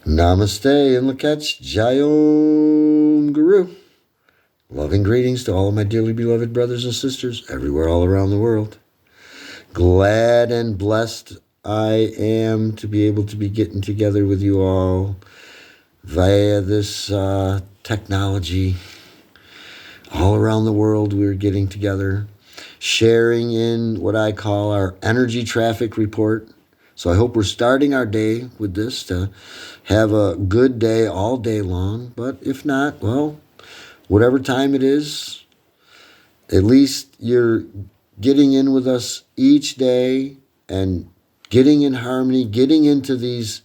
Namaste and Lakach Jayom Guru. Loving greetings to all of my dearly beloved brothers and sisters everywhere all around the world. Glad and blessed I am to be able to be getting together with you all via this technology. All around the world we're getting together, sharing in what I call our energy traffic report. So I hope we're starting our day with this to have a good day all day long. But if not, well, whatever time it is, at least you're getting in with us each day and getting in harmony, getting into these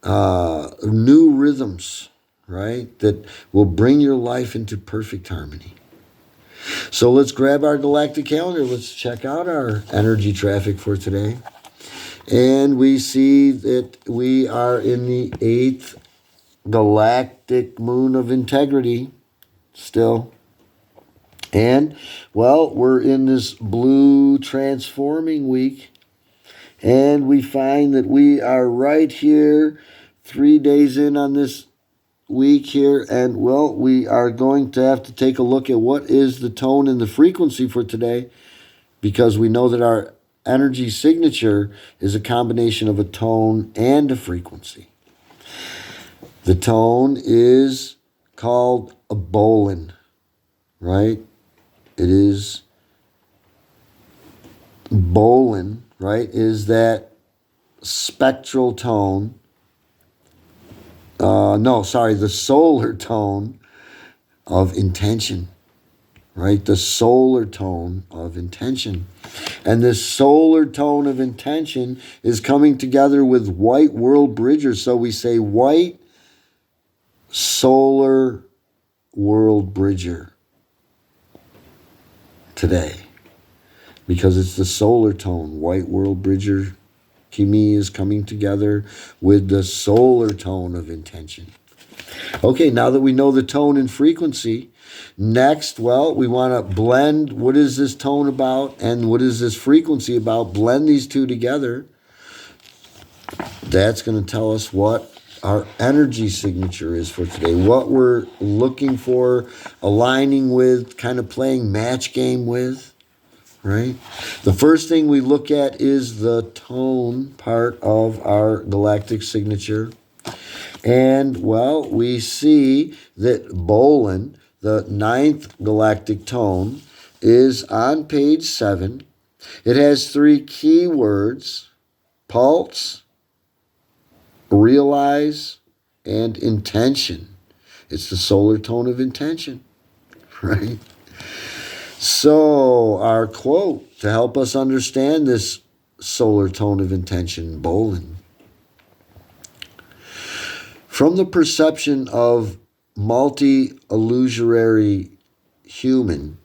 new rhythms, right, that will bring your life into perfect harmony. So let's grab our galactic calendar. Let's check out our energy traffic for today. And we see that we are in the 8th galactic moon of integrity still. And, well, we're in this blue transforming week. And we find that we are right here 3 days in on this week here. And, well, we are going to have to take a look at what is the tone and the frequency for today, because we know that our energy signature is a combination of a tone and a frequency. The tone is called a BOLON, right? It is BOLON, right, is that spectral tone. The solar tone of intention, right? The solar tone of intention. And this solar tone of intention is coming together with white Worldbridger. So we say white solar Worldbridger today, because it's the solar tone. White Worldbridger CIMI is coming together with the solar tone of intention. Okay, now that we know the tone and frequency, next, well, we want to blend what is this tone about and what is this frequency about. Blend these two together. That's going to tell us what our energy signature is for today, what we're looking for, aligning with, kind of playing match game with, right? The first thing we look at is the tone part of our galactic signature. And, well, we see that BOLON, the 9th galactic tone, is on page 7. It has 3 key words: pulse, realize, and intention. It's the solar tone of intention, right? So our quote to help us understand this solar tone of intention, BOLON. From the perception of multi-illusory human,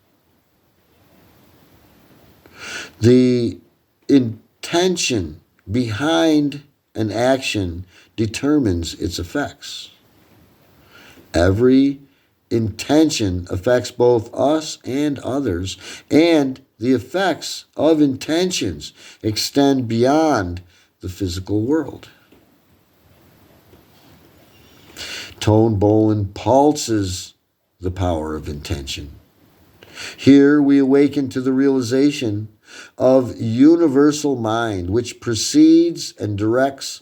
the intention behind an action determines its effects. Every intention affects both us and others, and the effects of intentions extend beyond the physical world. Tone BOLON pulses the power of intention. Here we awaken to the realization of universal mind, which precedes and directs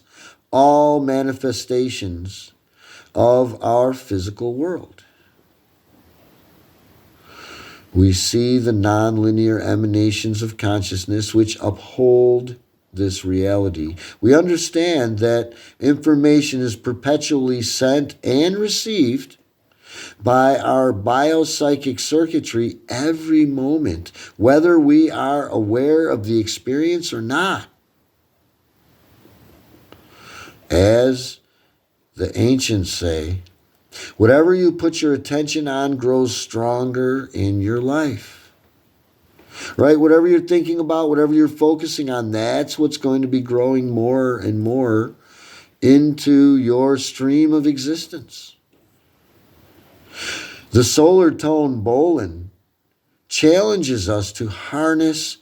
all manifestations of our physical world. We see the nonlinear emanations of consciousness which uphold this reality. We understand that information is perpetually sent and received by our biopsychic circuitry every moment, whether we are aware of the experience or not. As the ancients say, whatever you put your attention on grows stronger in your life. Right? Whatever you're thinking about, whatever you're focusing on, that's what's going to be growing more and more into your stream of existence. The solar tone BOLON challenges us to harness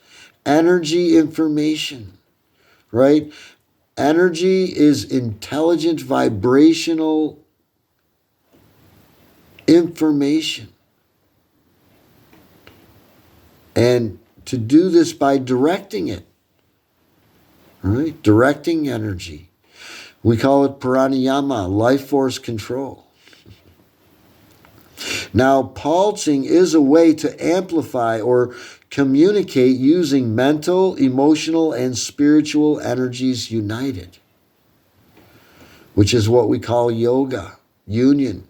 energy information, right? Energy is intelligent vibrational information. And to do this by directing it, right? Directing energy. We call it pranayama, life force control. Now, pulsing is a way to amplify or communicate using mental, emotional, and spiritual energies united, which is what we call yoga, union.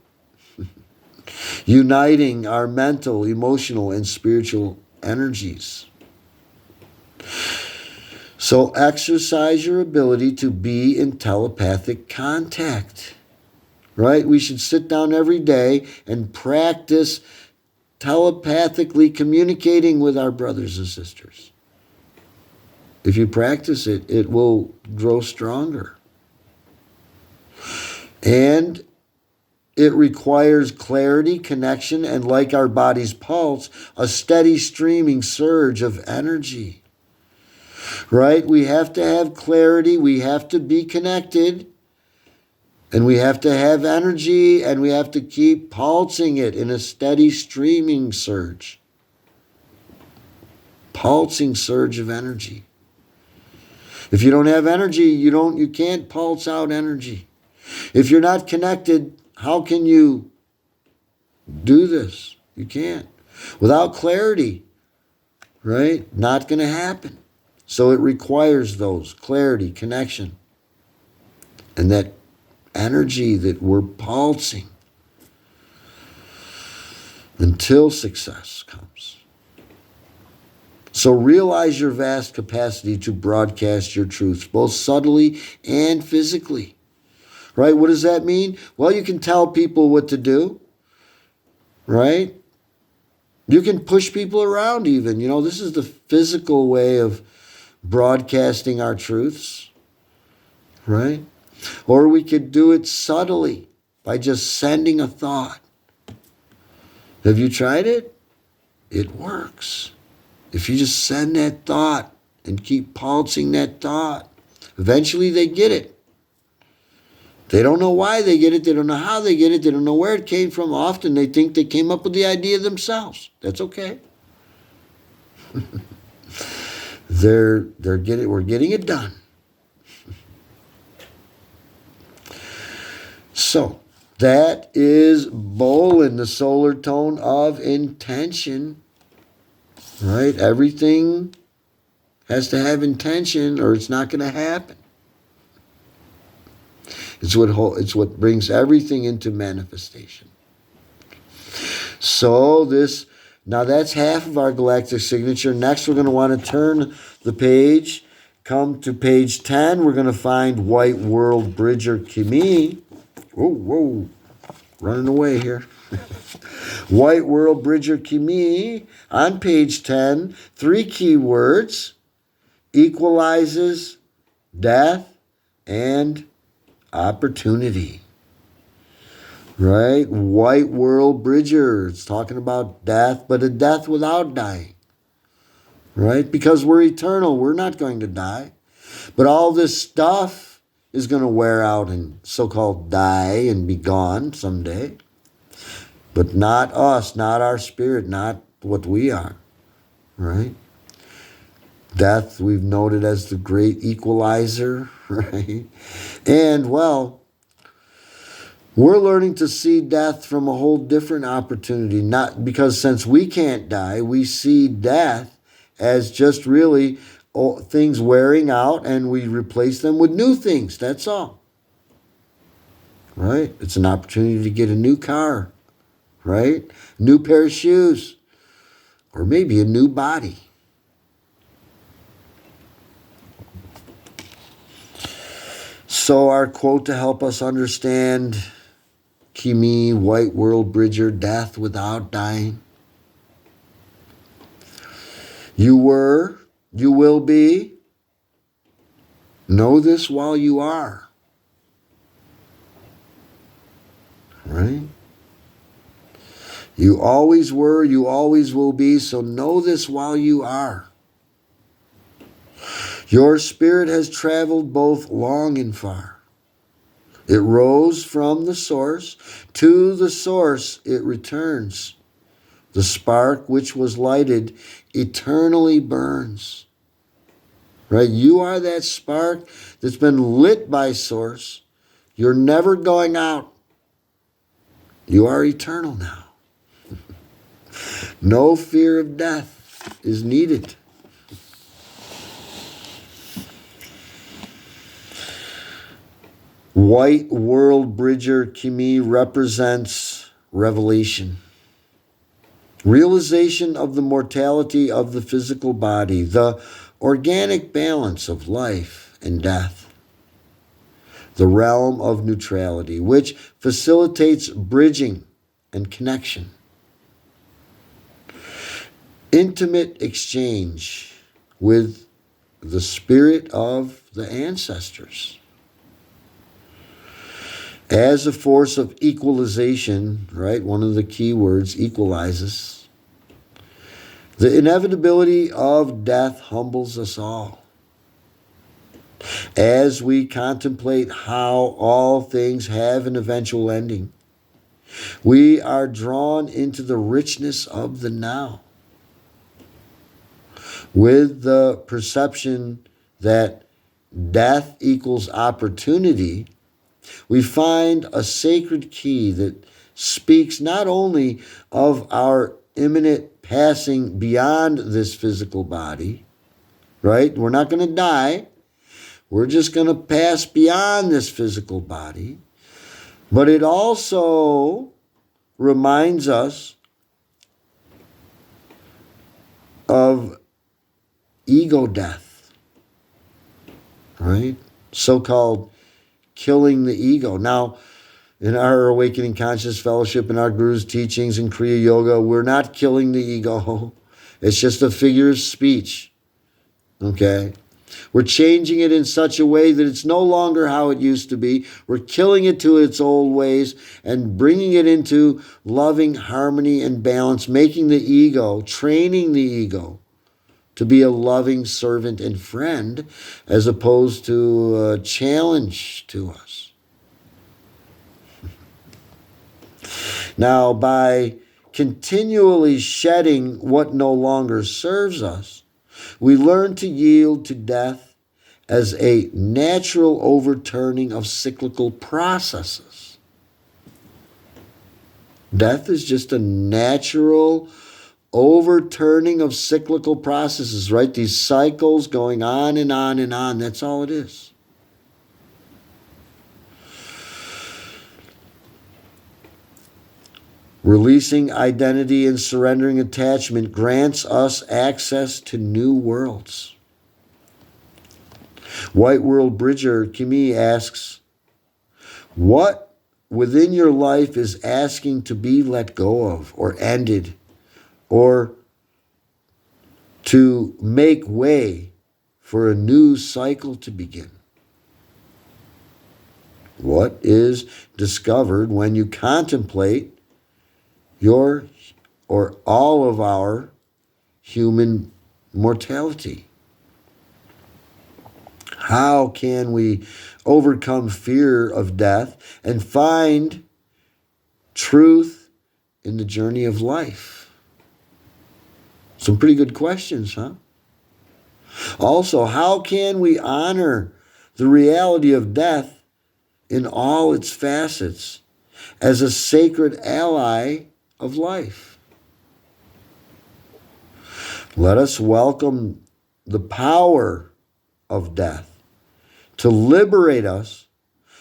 Uniting our mental, emotional, and spiritual energies. So exercise your ability to be in telepathic contact, right? We should sit down every day and practice telepathically communicating with our brothers and sisters. If you practice it, it will grow stronger. And it requires clarity, connection, and like our body's pulse, a steady streaming surge of energy. Right? We have to have clarity, we have to be connected, and we have to have energy, and we have to keep pulsing it in a steady streaming surge. Pulsing surge of energy. If you don't have energy, you can't pulse out energy. If you're not connected, how can you do this? You can't. Without clarity, right? Not going to happen. So it requires those clarity, connection, and that energy that we're pulsing until success comes. So realize your vast capacity to broadcast your truths, both subtly and physically. Right? What does that mean? Well, you can tell people what to do. Right? You can push people around even. This is the physical way of broadcasting our truths. Right? Or we could do it subtly by just sending a thought. Have you tried it? It works. If you just send that thought and keep pulsing that thought, eventually they get it. They don't know why they get it. They don't know how they get it. They don't know where it came from. Often they think they came up with the idea themselves. That's okay. We're getting it done. So that is BOLON, the solar tone of intention. Right? Everything has to have intention or it's not going to happen. It's what brings everything into manifestation. So now that's half of our galactic signature. Next, we're going to want to turn the page. Come to page 10. We're going to find White Worldbridger CIMI. Whoa, running away here. White Worldbridger CIMI on page 10. 3 keywords: equalizes, death, and opportunity. Right? White Worldbridger. It's talking about death, but a death without dying. Right? Because we're eternal. We're not going to die. But all this stuff is going to wear out and so-called die and be gone someday. But not us, not our spirit, not what we are. Right? Death, we've noted as the great equalizer. Right? And, well, we're learning to see death from a whole different opportunity. Not because since we can't die, we see death as just really things wearing out and we replace them with new things. That's all. Right? It's an opportunity to get a new car. Right? New pair of shoes. Or maybe a new body. So our quote to help us understand CIMI, White Worldbridger, death without dying. You were, you will be. Know this while you are. Right? You always were, you always will be, so know this while you are. Your spirit has traveled both long and far. It rose from the source. To the source it returns. The spark which was lighted eternally burns. Right? You are that spark that's been lit by source. You're never going out. You are eternal now. No fear of death is needed. White Worldbridger CIMI represents revelation. Realization of the mortality of the physical body, the organic balance of life and death, the realm of neutrality, which facilitates bridging and connection, intimate exchange with the spirit of the ancestors. As a force of equalization, right? One of the key words, equalizes. The inevitability of death humbles us all. As we contemplate how all things have an eventual ending, we are drawn into the richness of the now, with the perception that death equals opportunity. We find a sacred key that speaks not only of our imminent passing beyond this physical body, right? We're not going to die. We're just going to pass beyond this physical body. But it also reminds us of ego death, right? So-called killing the ego. Now, in our Awakening Conscious Fellowship, in our Guru's teachings in Kriya Yoga, we're not killing the ego. It's just a figure of speech, okay? We're changing it in such a way that it's no longer how it used to be. We're killing it to its old ways and bringing it into loving harmony and balance, making the ego, training the ego to be a loving servant and friend as opposed to a challenge to us. Now, by continually shedding what no longer serves us, we learn to yield to death as a natural overturning of cyclical processes. Death is just a natural overturning of cyclical processes, right? These cycles going on and on and on. That's all it is. Releasing identity and surrendering attachment grants us access to new worlds. White Worldbridger CIMI asks, what within your life is asking to be let go of or ended, or to make way for a new cycle to begin? What is discovered when you contemplate your or all of our human mortality? How can we overcome fear of death and find truth in the journey of life? Some pretty good questions, huh? Also, how can we honor the reality of death in all its facets as a sacred ally of life? Let us welcome the power of death to liberate us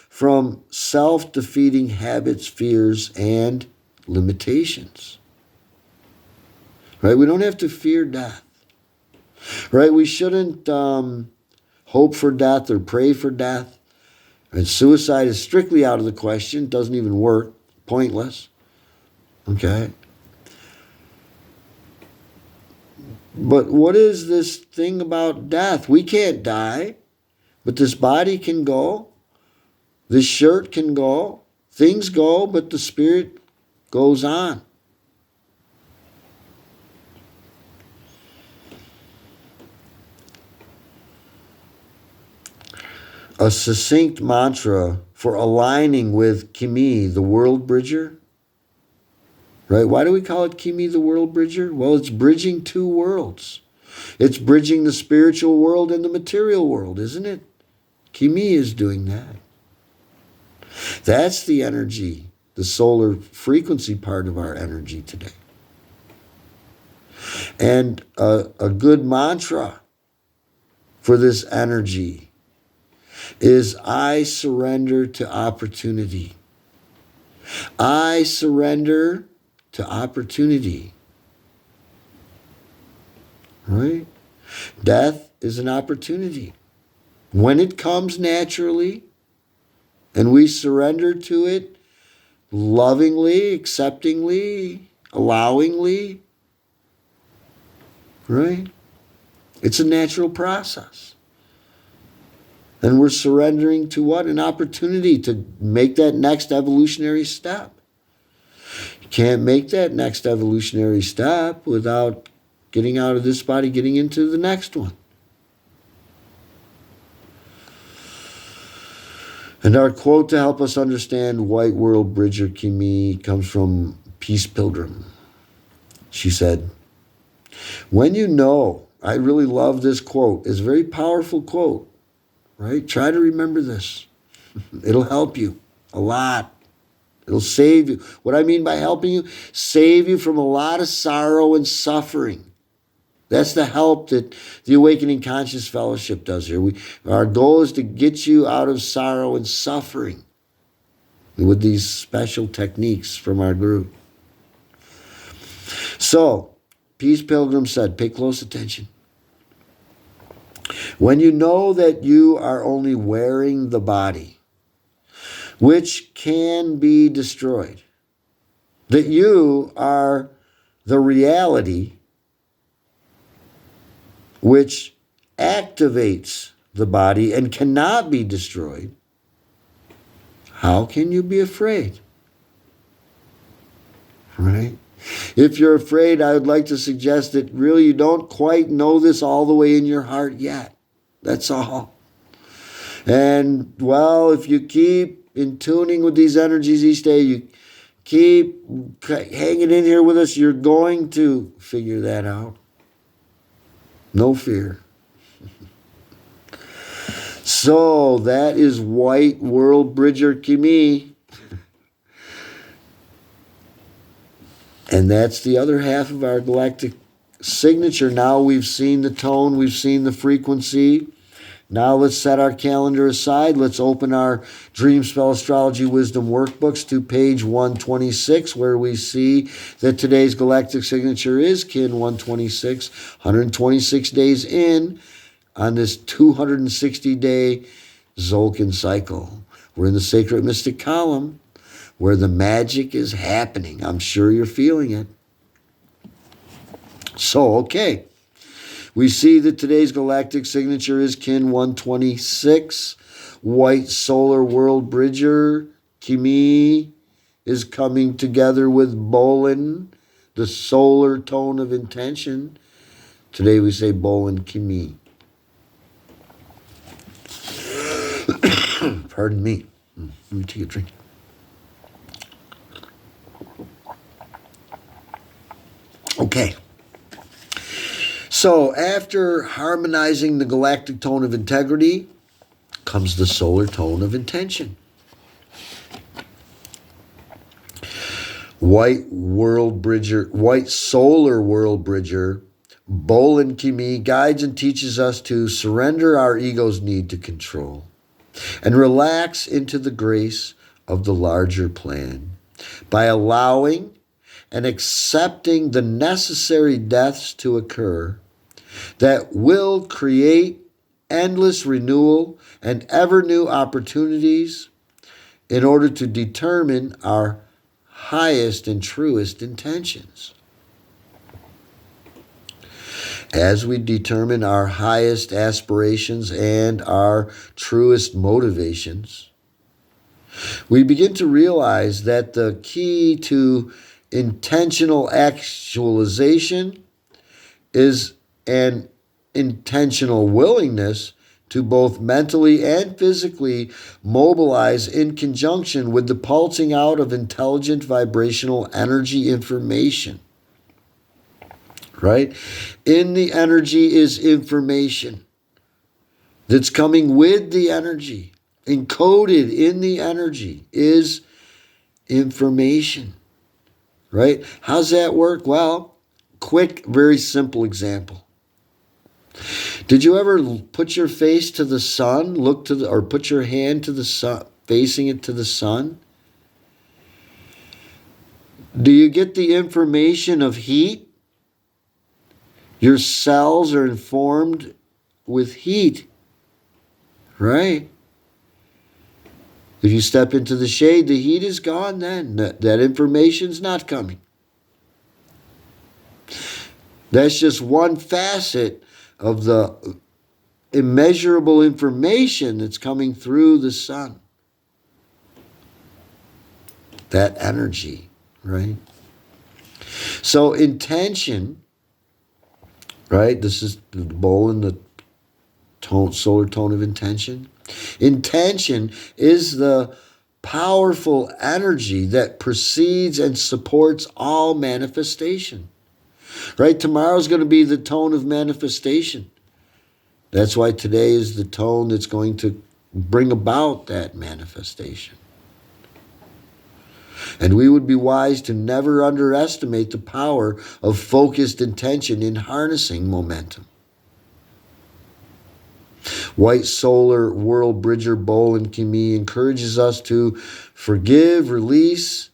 from self-defeating habits, fears, and limitations. Right? We don't have to fear death. Right? We shouldn't hope for death or pray for death. And suicide is strictly out of the question. It doesn't even work. Pointless. Okay? But what is this thing about death? We can't die, but this body can go. This shirt can go. Things go, but the spirit goes on. a succinct mantra for aligning with CIMI, the Worldbridger. Right? Why do we call it CIMI, the Worldbridger? Well, it's bridging two worlds. It's bridging the spiritual world and the material world, isn't it? CIMI is doing that. That's the energy, the solar frequency part of our energy today. And a good mantra for this energy is I surrender to opportunity. I surrender to opportunity. Right? Death is an opportunity. When it comes naturally and we surrender to it lovingly, acceptingly, allowingly, right? It's a natural process. And we're surrendering to what? An opportunity to make that next evolutionary step. You can't make that next evolutionary step without getting out of this body, getting into the next one. And our quote to help us understand White Worldbridger CIMI comes from Peace Pilgrim. She said, when you know, I really love this quote. It's a very powerful quote, right? Try to remember this. It'll help you a lot. It'll save you. What I mean by helping you, save you from a lot of sorrow and suffering. That's the help that the Awakening Conscious Fellowship does here. Our goal is to get you out of sorrow and suffering with these special techniques from our group. So, Peace Pilgrim said, pay close attention. When you know that you are only wearing the body, which can be destroyed, that you are the reality which activates the body and cannot be destroyed, how can you be afraid? Right? If you're afraid, I would like to suggest that really you don't quite know this all the way in your heart yet. That's all. And, well, if you keep in tuning with these energies each day, you keep hanging in here with us, you're going to figure that out. No fear. So that is White Worldbridger CIMI. And that's the other half of our galactic signature. Now we've seen the tone, we've seen the frequency. Now let's set our calendar aside. Let's open our Dream Spell Astrology Wisdom workbooks to page 126, where we see that today's galactic signature is Kin 126, 126 days in on this 260-day Zolkin cycle. We're in the Sacred Mystic column where the magic is happening. I'm sure you're feeling it. So, okay. We see that today's galactic signature is Kin 126. White Solar Worldbridger CIMI is coming together with BOLON, the solar tone of intention. Today we say BOLON CIMI. Pardon me. Let me take a drink. Okay. So after harmonizing the galactic tone of integrity comes the solar tone of intention. White Solar Worldbridger, BOLON CIMI guides and teaches us to surrender our ego's need to control and relax into the grace of the larger plan by allowing and accepting the necessary deaths to occur that will create endless renewal and ever new opportunities in order to determine our highest and truest intentions. As we determine our highest aspirations and our truest motivations, we begin to realize that the key to intentional actualization is an intentional willingness to both mentally and physically mobilize in conjunction with the pulsing out of intelligent vibrational energy information. Right? In the energy is information that's coming with the energy. Encoded in the energy is information. Right? How's that work? Well, quick, very simple example. Did you ever put your face to the sun, or put your hand to the sun, facing it to the sun? Do you get the information of heat? Your cells are informed with heat, right? If you step into the shade, the heat is gone then. That information's not coming. That's just one facet of the immeasurable information that's coming through the sun. That energy, right? So intention, right? This is the BOLON, the solar tone of intention. Intention is the powerful energy that precedes and supports all manifestation. Right? Tomorrow's going to be the tone of manifestation. That's why today is the tone that's going to bring about that manifestation. And we would be wise to never underestimate the power of focused intention in harnessing momentum. White Solar Worldbridger BOLON CIMI encourages us to forgive, release,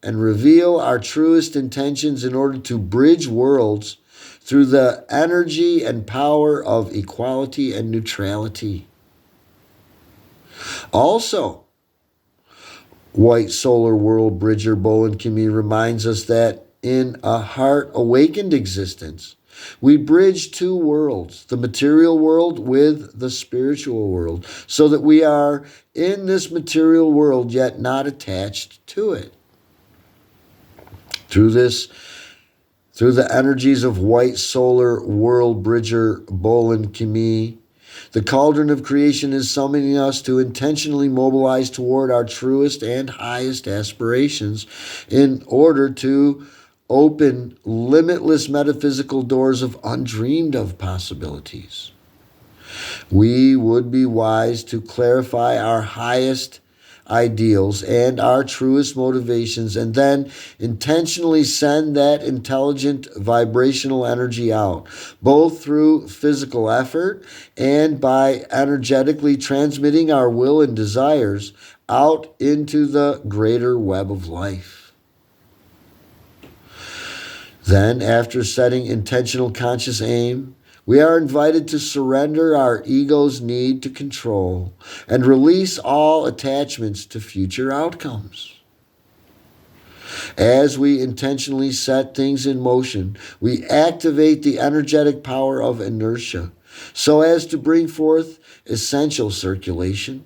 and reveal our truest intentions in order to bridge worlds through the energy and power of equality and neutrality. Also, White Solar Worldbridger BOLON CIMI reminds us that in a heart-awakened existence, we bridge two worlds, the material world with the spiritual world, so that we are in this material world yet not attached to it. Through the energies of White Solar Worldbridger BOLON CIMI, the cauldron of creation is summoning us to intentionally mobilize toward our truest and highest aspirations in order to open limitless metaphysical doors of undreamed of possibilities. We would be wise to clarify our highest ideals and our truest motivations, and then intentionally send that intelligent vibrational energy out, both through physical effort and by energetically transmitting our will and desires out into the greater web of life. Then, after setting intentional conscious aim, we are invited to surrender our ego's need to control and release all attachments to future outcomes. As we intentionally set things in motion, we activate the energetic power of inertia so as to bring forth essential circulation.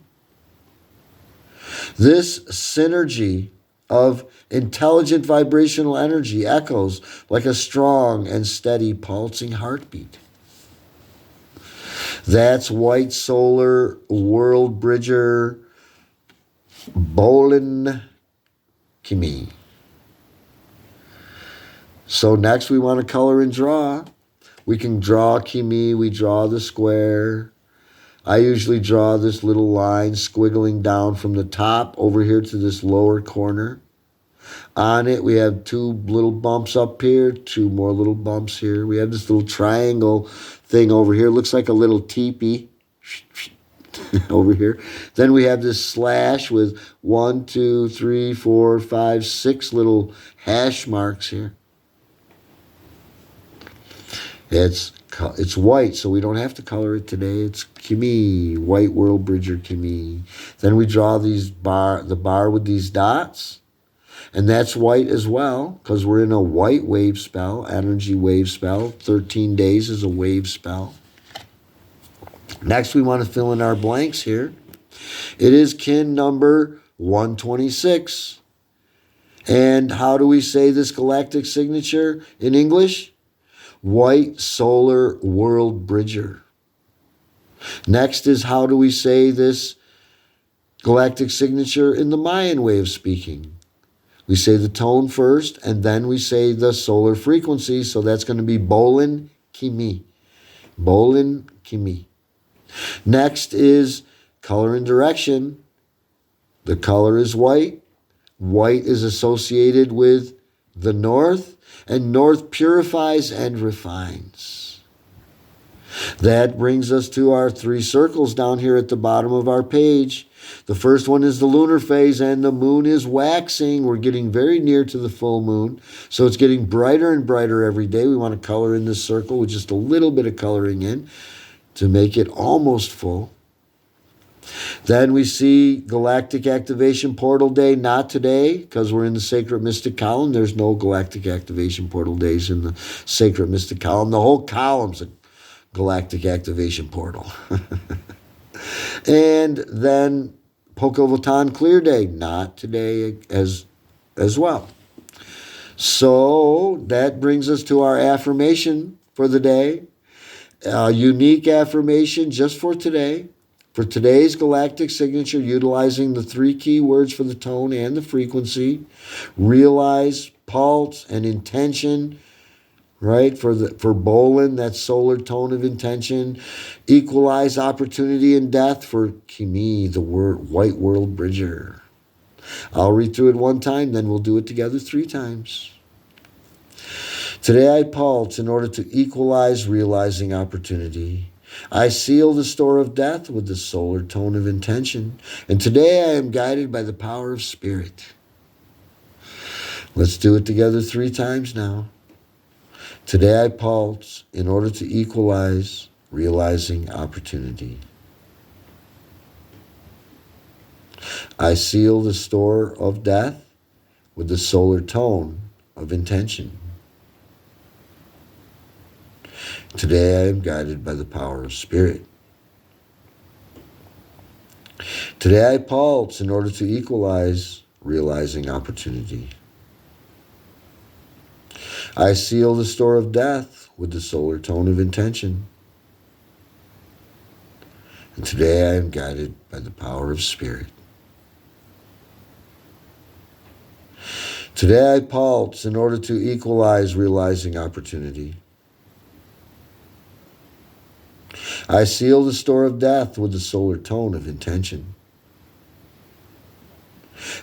This synergy of intelligent vibrational energy echoes like a strong and steady pulsing heartbeat. That's White Solar Worldbridger BOLON CIMI. So next we want to color and draw. We can draw CIMI, we draw the square. I usually draw this little line squiggling down from the top over here to this lower corner. On it, we have two little bumps up here, two more little bumps here. We have this little triangle thing over here. Looks like a little teepee over here. Then we have this slash with 1, 2, 3, 4, 5, 6 little hash marks here. It's white, so we don't have to color it today. It's CIMI, White Worldbridger CIMI. Then we draw the bar with these dots. And that's white as well, because we're in a white wave spell, energy wave spell. 13 days is a wave spell. Next, we want to fill in our blanks here. It is kin number 126. And how do we say this galactic signature in English? White Solar Worldbridger. Next is, how do we say this galactic signature in the Mayan way of speaking? We say the tone first, and then we say the solar frequency. So that's going to be BOLON, CIMI. BOLON, CIMI. Next is color and direction. The color is white. White is associated with the north, and north purifies and refines. That brings us to our 3 circles down here at the bottom of our page. The first one is the lunar phase, and the moon is waxing. We're getting very near to the full moon, so it's getting brighter and brighter every day. We want to color in this circle with just a little bit of coloring in to make it almost full. Then we see Galactic Activation Portal Day, not today, because we're in the Sacred Mystic column. There's no Galactic Activation Portal Days in the Sacred Mystic column. The whole column's a Galactic Activation Portal. And then Pocovotan Clear Day, not today as well. So that brings us to our affirmation for the day. A unique affirmation just for today. For today's galactic signature, utilizing the 3 key words for the tone and the frequency. Realize, pulse, and intention. Right? For BOLON, that solar tone of intention. Equalize opportunity and death for CIMI, the white Worldbridger. I'll read through it one time, then we'll do it together 3 times. Today I pulse in order to equalize realizing opportunity. I seal the store of death with the solar tone of intention. And today I am guided by the power of spirit. Let's do it together 3 times now. Today I pulse in order to equalize realizing opportunity. I seal the store of death with the solar tone of intention. Today I am guided by the power of spirit. Today I pulse in order to equalize realizing opportunity. I seal the store of death with the solar tone of intention. And today I am guided by the power of spirit. Today I pulse in order to equalize realizing opportunity. I seal the store of death with the solar tone of intention.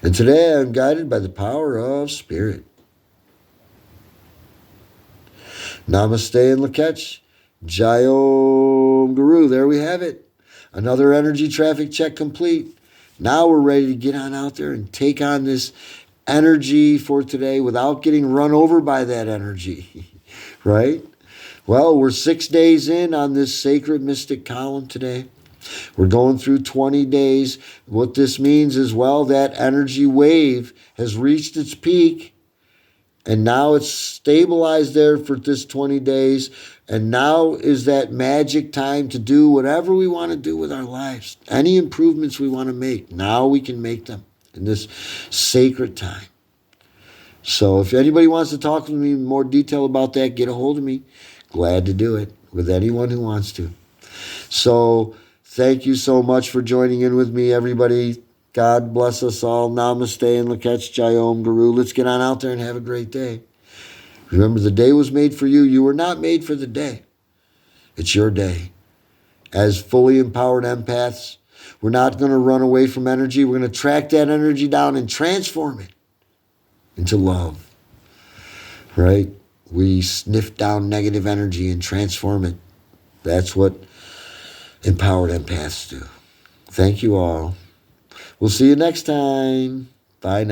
And today I am guided by the power of spirit. Namaste and Lakech. Jayom Guru. There we have it. Another energy traffic check complete. Now we're ready to get on out there and take on this energy for today without getting run over by that energy. Right? Well, we're 6 days in on this Sacred Mystic column today. We're going through 20 days. What this means is, well, that energy wave has reached its peak, and now it's stabilized there for this 20 days. And now is that magic time to do whatever we want to do with our lives. Any improvements we want to make, now we can make them in this sacred time. So if anybody wants to talk to me in more detail about that, get a hold of me. Glad to do it with anyone who wants to. So thank you so much for joining in with me, everybody. God bless us all. Namaste and Lakech Jayom Guru. Let's get on out there and have a great day. Remember, the day was made for you. You were not made for the day. It's your day. As fully empowered empaths, we're not going to run away from energy. We're going to track that energy down and transform it into love. Right? We sniff down negative energy and transform it. That's what empowered empaths do. Thank you all. We'll see you next time. Bye now.